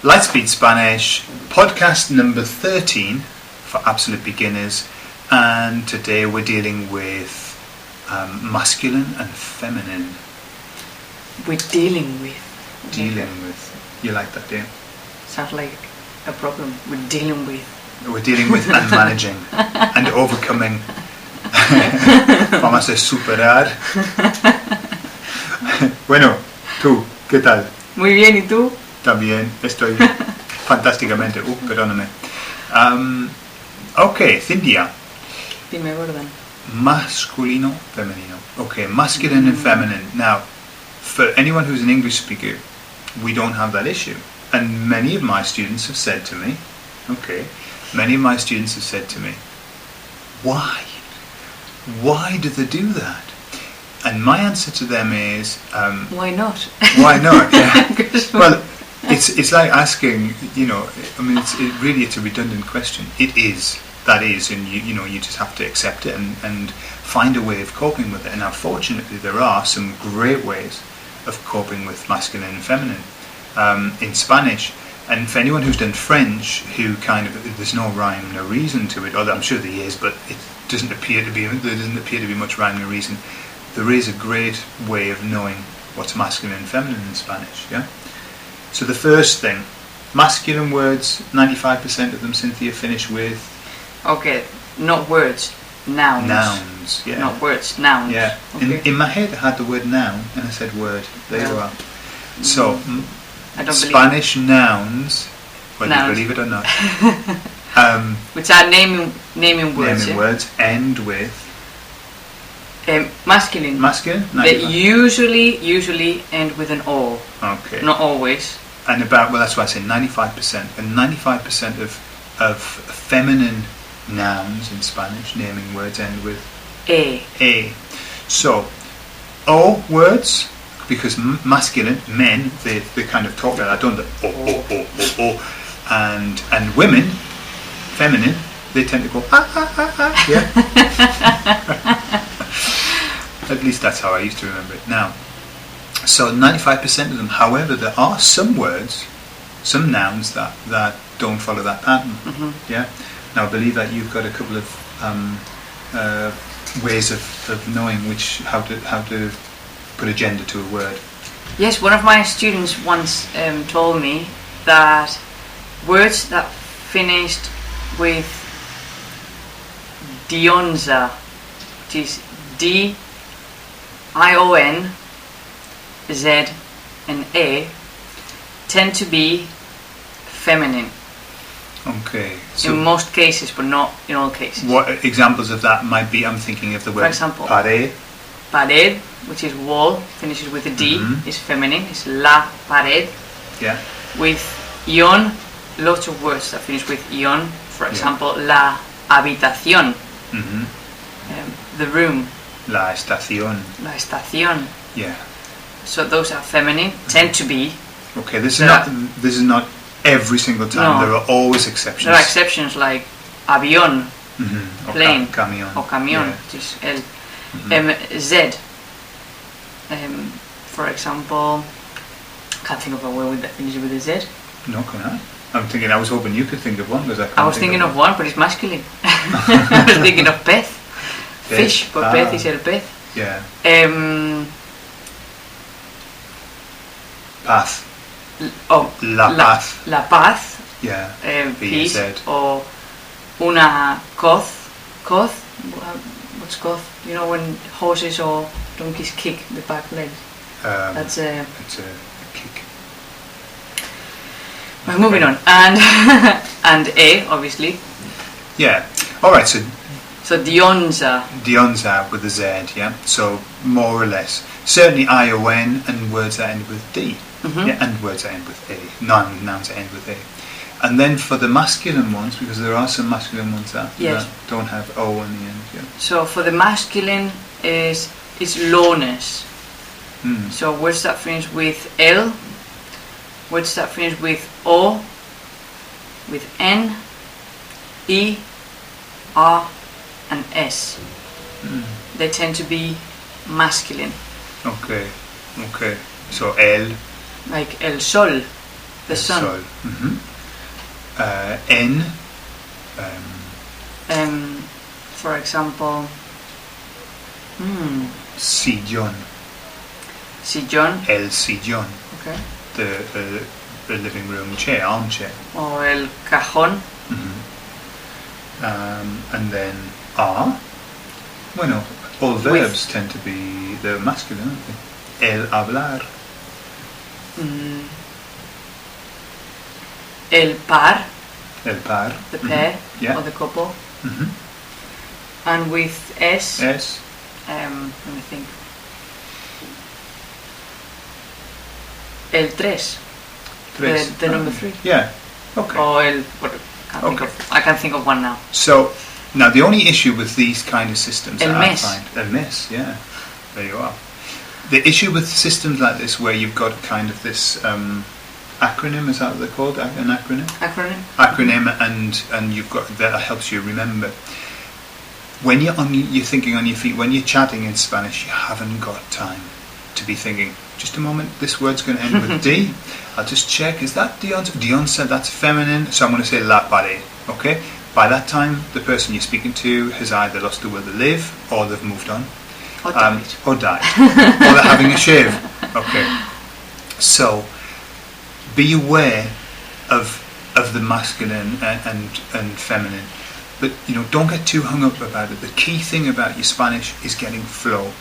Lightspeed Spanish, podcast number 13 for absolute beginners, and today we're dealing with masculine and feminine. We're dealing with. You like that, do you? Sounds like a problem. We're dealing with and managing and overcoming. Vamos a superar. Bueno, tú, ¿qué tal? Muy bien, ¿y tú? También estoy fantásticamente. Perdóname. Okay, Cynthia. Dime, Gordon. Masculino, femenino. Okay, masculine and feminine. Now, for anyone who's an English speaker, we don't have that issue. And many of my students have said to me, why? Why do they do that? And my answer to them is... why not? Why not? Yeah. Well, it's like asking, it's a redundant question. That is, and you just have to accept it and find a way of coping with it. And unfortunately, there are some great ways of coping with masculine and feminine in Spanish. And for anyone who's done French, there's no rhyme, no reason to it. Although I'm sure there is, but there doesn't appear to be much rhyme or reason. There is a great way of knowing what's masculine and feminine in Spanish. Yeah. So the first thing, masculine words, 95% of them, Cynthia, finish with. Okay, not words, nouns. Nouns, yeah. Not words, nouns. Yeah. Okay. In my head, I had the word noun, and I said word. There you are. So, I don't Spanish nouns, whether you believe it or not, which are naming words. Naming words end with. Masculine. Masculine. They usually end with an O. Okay. Not always. And that's why I say 95%. And 95% of feminine nouns in Spanish, naming words, end with A. So, O words, because masculine, men, they kind of talk like that, don't they? O. And women, feminine, they tend to go, yeah. At least that's how I used to remember it. Now, so 95% of them, however, there are some words, some nouns that don't follow that pattern. Mm-hmm. Yeah. Now, I believe that you've got a couple of ways of knowing how to put a gender to a word. Yes, one of my students once told me that words that finished with dionza, which is D-I-O-N, Z and A, tend to be feminine. Okay. So in most cases, but not in all cases. What examples of that might be? I'm thinking of the word. For example, pared, which is wall, finishes with a D, is feminine. It's la pared. Yeah. With ion, lots of words that finish with ion. For example, la habitación, the room. La estación. Yeah. So those are feminine. Tend to be. Okay. This is not every single time. No. There are always exceptions. There are exceptions like avión, plane, camión, or camión, which is el. Z. For example, can't think of a word that finishes with a Z. No, can I? I was hoping you could think of one, because I was thinking of one, but it's masculine. I was thinking of pez. Fish, but pez is el pez. Yeah. Paz. La paz. La paz. Yeah. Peace. Or una coz. Coz? What's coz? You know when horses or donkeys kick the back legs? That's a... It's a kick. Well, moving on. And A, obviously. Yeah. Alright, so dionza with a Z, yeah? So, more or less. Certainly I-O-N and words that end with D. Yeah, and words that end with A. Nouns that end with A. And then for the masculine ones, because there are some masculine ones that don't have O in the end. Yeah. So for the masculine it's lowness. So words that finish with L, words that finish with O, with N, E, R and S. They tend to be masculine. Okay. So el. Like el sol. The sun. Sol. En. For example, Sillón. sillón. El sillón. Okay. The living room chair, armchair. O el cajón. And then are. Bueno, all verbs tend to be the masculine, aren't they? El hablar. El par. El par. The pair. Yeah. Or the couple. And with S. Es. Let me think. El tres. Tres. The number 3. Yeah. Okay. Or el. I can't think of one now. So, now the only issue with these kind of systems El that I mes. find... El mes, yeah. There you are. The issue with systems like this where you've got kind of this acronym, is that what they're called? An acronym? Acronym. And you've got that helps you remember. When you're thinking on your feet, when you're chatting in Spanish, you haven't got time to be thinking, just a moment, this word's going to end with D. I'll just check, is that Dion? Dion said that's feminine, so I'm going to say la pared, okay? By that time, the person you're speaking to has either lost the will to live, or they've moved on. Or died. Or died. Or they're having a shave. Okay. So, be aware of the masculine and feminine. But, don't get too hung up about it. The key thing about your Spanish is getting flow.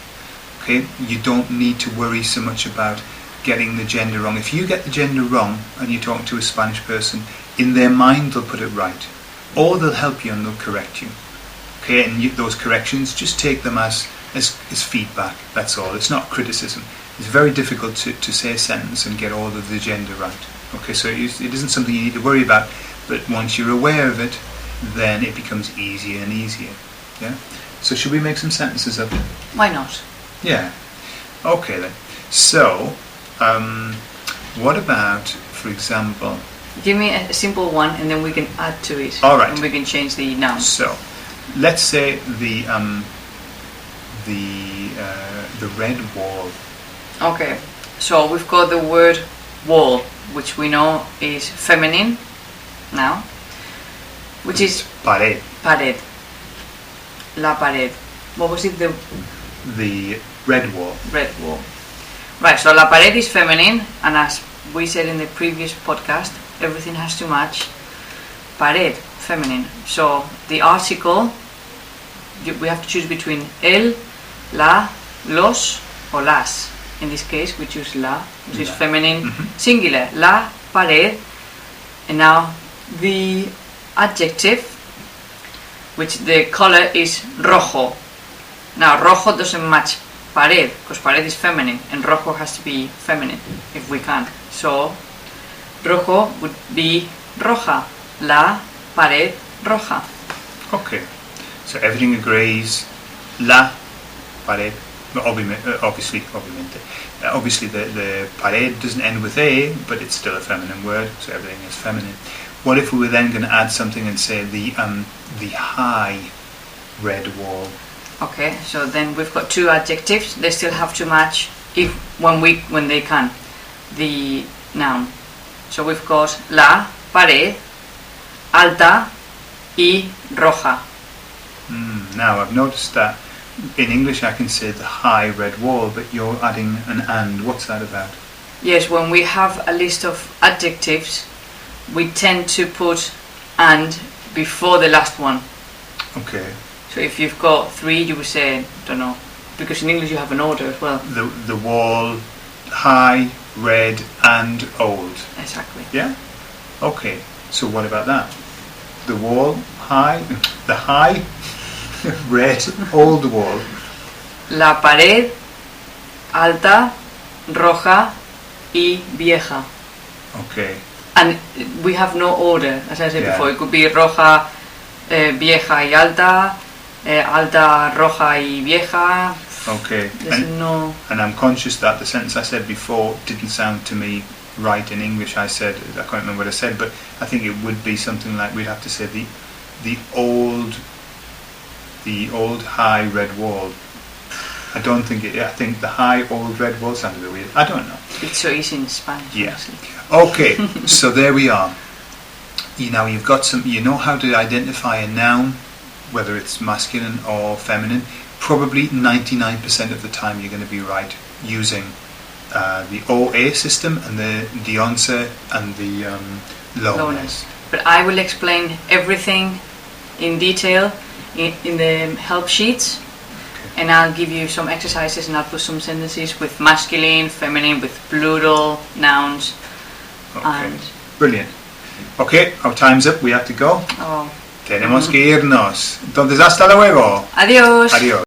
Okay? You don't need to worry so much about getting the gender wrong. If you get the gender wrong and you're talking to a Spanish person, in their mind they'll put it right. Or they'll help you and they'll correct you. Okay? And those corrections, just take them as feedback. That's all. It's not criticism. It's very difficult to say a sentence and get all of the gender right. Okay? So it isn't something you need to worry about. But once you're aware of it, then it becomes easier and easier. Yeah? So should we make some sentences up? Why not? Yeah. Okay then. So, what about, for example... Give me a simple one and then we can add to it. All right. And we can change the nouns. So, let's say the red wall. Okay. So we've got the word wall, which we know is feminine now. Which is pared. Pared. La pared. What was it? The red wall. Red wall. Right, so la pared is feminine, and as we said in the previous podcast, everything has to match. Pared, feminine. So the article, we have to choose between el, la, los, or las. In this case, we choose la, which is feminine, singular. La pared. And now the adjective, which the color is rojo. Now rojo doesn't match pared, because pared is feminine, and rojo has to be feminine, if we can. So rojo would be roja. La pared roja. Okay. So everything agrees. La pared. Obviously, the pared doesn't end with a, but it's still a feminine word, so everything is feminine. What if we were then going to add something and say the high red wall? Okay, so then we've got two adjectives. They still have to match when they can the noun. So we've got la pared alta y roja. Now I've noticed that in English I can say the high red wall, but you're adding an and. What's that about? Yes, when we have a list of adjectives, we tend to put and before the last one. Okay. So if you've got 3, you would say, don't know, because in English you have an order as well. The wall, high, red, and old. Exactly. Yeah? Okay. So what about that? The wall, high, the high, red, old wall. La pared alta, roja y vieja. Okay. And we have no order, as I said before. It could be roja, vieja y alta, alta, roja y vieja. Okay. And I'm conscious that the sentence I said before didn't sound to me right in English. I can't remember what I said, but I think it would be something like we'd have to say the old high red wall. I don't think it. I think the high old red wall sounded a bit weird. I don't know. It's so easy in Spanish. Yeah. Honestly. Okay, so there we are. You've got some. You know how to identify a noun, whether it's masculine or feminine. Probably 99% of the time you're going to be right using the OA system and the onse and the lowness. But I will explain everything in detail in the help sheets, and I'll give you some exercises and I'll put some sentences with masculine, feminine, with plural nouns. Okay, And brilliant. Okay, our time's up. We have to go. oh, Tenemos que irnos. Entonces, hasta luego. adiós. Adiós.